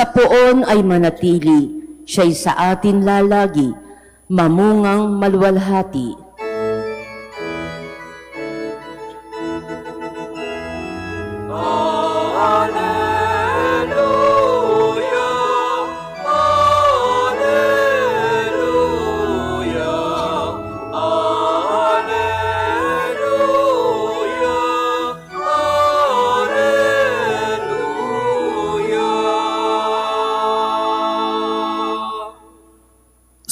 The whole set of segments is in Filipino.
Sa poon ay manatili, siya'y sa atin lalagi, mamungang maluwalhati.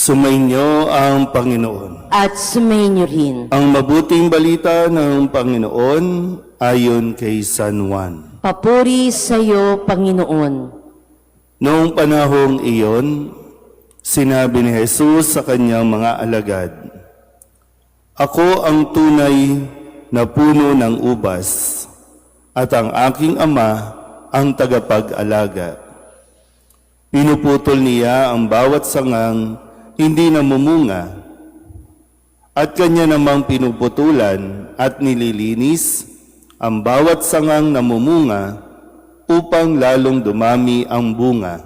Sumainyo ang Panginoon. At sumainyo rin. Ang mabuting balita ng Panginoon ayon kay San Juan. Papuri sa iyo, Panginoon. Noong panahong iyon, sinabi ni Jesus sa kanyang mga alagad, "Ako ang tunay na puno ng ubas, at ang aking Ama ang tagapag-alaga. Pinuputol niya ang bawat sangang hindi namumunga, at kanya namang pinuputulan at nililinis ang bawat sangang namumunga upang lalong dumami ang bunga.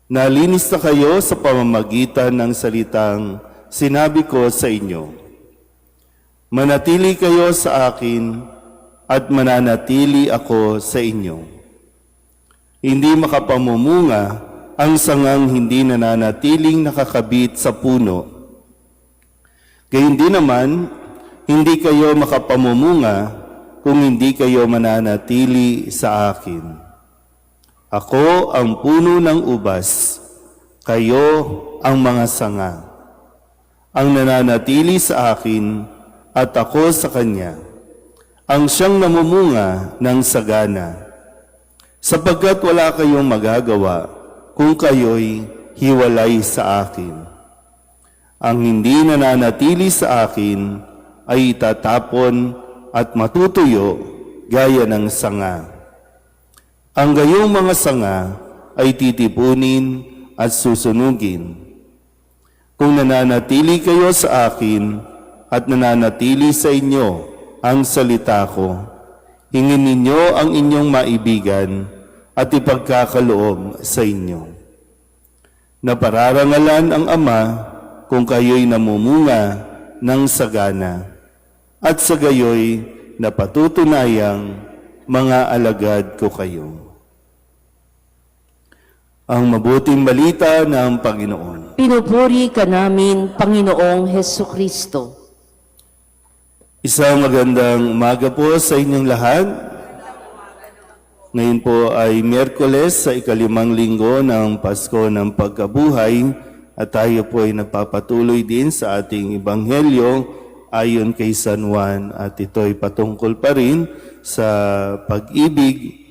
Nalinis na kayo sa pamamagitan ng salitang sinabi ko sa inyo. Manatili kayo sa akin at mananatili ako sa inyo. Hindi makapamumunga ang sangang hindi nananatiling nakakabit sa puno. Gayun din naman, hindi kayo makapamumunga kung hindi kayo mananatili sa akin. Ako ang puno ng ubas, kayo ang mga sanga. Ang nananatili sa akin at ako sa kanya, ang siyang namumunga ng sagana. Sapagkat wala kayong magagawa kung kayo'y hiwalay sa akin. Ang hindi nananatili sa akin ay itatapon at matutuyo gaya ng sanga. Ang gayong mga sanga ay titipunin at susunugin. Kung nananatili kayo sa akin at nananatili sa inyo ang salita ko, hingin ninyo ang inyong maibigan at ipagkakaloob sa inyo. Napararangalan ang Ama kung kayo'y namumunga ng sagana, at sa gayo'y napatutunayang mga alagad ko kayo. Ang mabuting balita ng Panginoon. Pinupuri ka namin, Panginoong Hesukristo. Isang magandang umaga po sa inyong lahat. Ngayon po ay Miyerkules sa ikalimang linggo ng Pasko ng Pagkabuhay at tayo po ay napapatuloy din sa ating Ebanghelyo ayon kay San Juan at ito ay patungkol pa rin sa pag-ibig,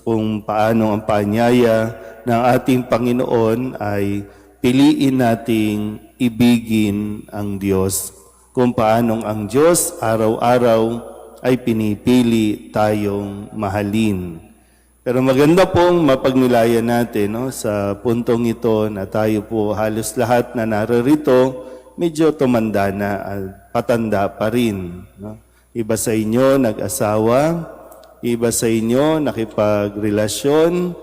kung paano ang paanyaya ng ating Panginoon ay piliin nating ibigin ang Diyos, kung paano ang Diyos araw-araw ay pinipili tayong mahalin. Pero maganda pong mapagnilayan natin sa puntong ito na tayo po halos lahat na nararito medyo tumanda na at patanda pa rin. Iba sa inyo nag-asawa, iba sa inyo nakipagrelasyon,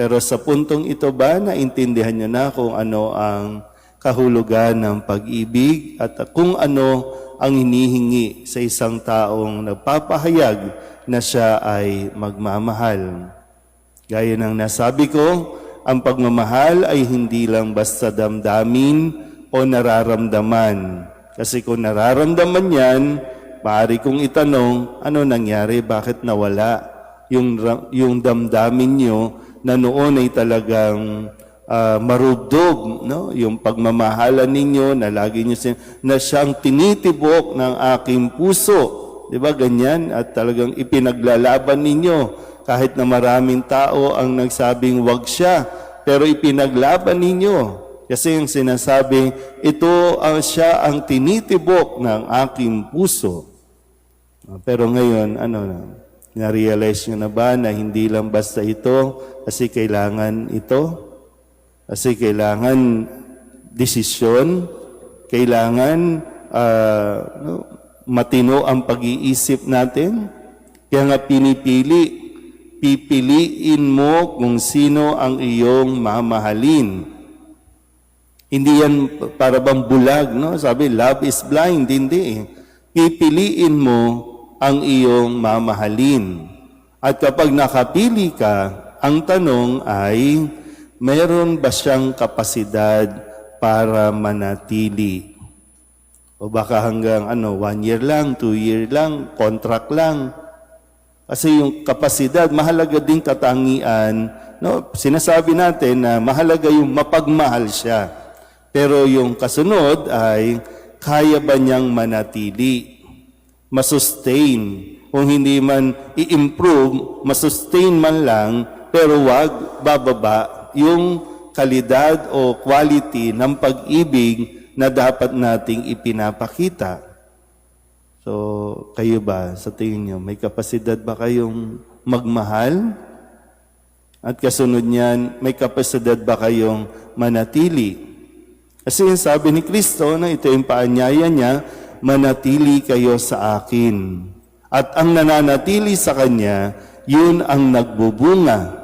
pero sa puntong ito ba naintindihan nyo na kung ano ang kahulugan ng pag-ibig at kung ano ang hinihingi sa isang taong nagpapahayag na siya ay magmamahal? Gaya ng nasabi ko, ang pagmamahal ay hindi lang basta damdamin o nararamdaman. Kasi kung nararamdaman yan, maaari kong itanong, ano nangyari? Bakit nawala yung damdamin nyo na noon ay talagang marubdob, no? Yung pagmamahalan ninyo na lagi nyo na siyang tinitibok ng aking puso. Diba ganyan? At talagang ipinaglalaban ninyo. Kahit na maraming tao ang nagsabing wag siya, pero ipinaglaban ninyo. Kasi yung sinasabi, ito siya ang tinitibok ng aking puso. Pero ngayon, na-realize nyo na ba na hindi lang basta ito, kasi kailangan ito? Kasi kailangan desisyon, kailangan matino ang pag-iisip natin. Kaya nga pinipili pipiliin mo kung sino ang iyong mamahalin. Hindi yan para bang bulag, no? Sabi, love is blind. Hindi. Pipiliin mo ang iyong mamahalin. At kapag nakapili ka, ang tanong ay, meron ba siyang kapasidad para manatili? O baka hanggang 1 year lang, 2 year lang, contract lang. Kasi yung kapasidad, mahalaga din katangian. No? Sinasabi natin na mahalaga yung mapagmahal siya. Pero yung kasunod ay, kaya ba niyang manatili? Masustain. Kung hindi man i-improve, masustain man lang, pero wag bababa yung kalidad o quality ng pag-ibig na dapat nating ipinapakita. So, kayo ba, sa tingin nyo, may kapasidad ba kayong magmahal? At kasunod niyan, may kapasidad ba kayong manatili? Kasi yung sabi ni Kristo, na ito yung paanyaya niya, manatili kayo sa akin. At ang nananatili sa Kanya, yun ang nagbubunga.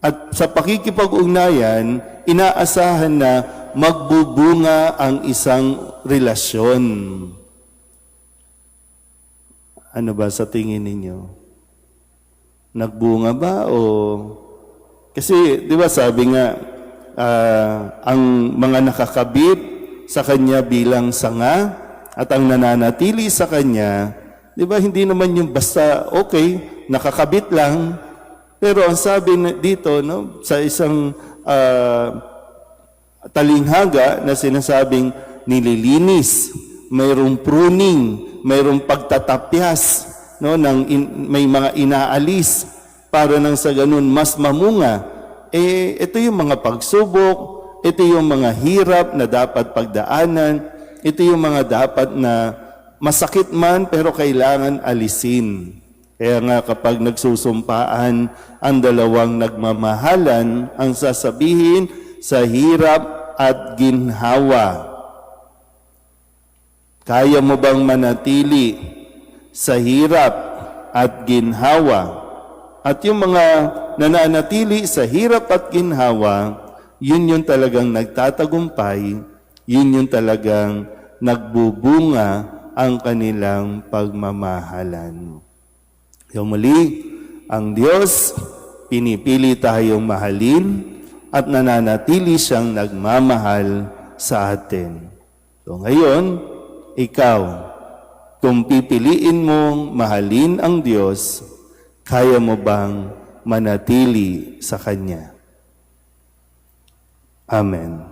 At sa pakikipag-ugnayan, inaasahan na magbubunga ang isang relasyon. Ano ba sa tingin ninyo? Nagbunga ba o... Kasi, di ba sabi nga, ang mga nakakabit sa Kanya bilang sanga at ang nananatili sa Kanya, di ba hindi naman yung basta, okay, nakakabit lang. Pero ang sabi dito, no, sa isang talinghaga na sinasabing nililinis, mayroong pruning, mayroong pagtatapyas, no, may mga inaalis para nang sa ganun mas mamunga. Ito yung mga pagsubok, ito yung mga hirap na dapat pagdaanan, ito yung mga dapat na masakit man pero kailangan alisin. Kaya nga kapag nagsusumpaan ang dalawang nagmamahalan, ang sasabihin sa hirap at ginhawa. Kaya mo bang manatili sa hirap at ginhawa? At yung mga nananatili sa hirap at ginhawa, yun yung talagang nagtatagumpay, yun yung talagang nagbubunga ang kanilang pagmamahalan. Yung muli, ang Diyos, pinipili tayong mahalin at nananatili siyang nagmamahal sa atin. So ngayon, ikaw, kung pipiliin mong mahalin ang Diyos, kaya mo bang manatili sa Kanya? Amen.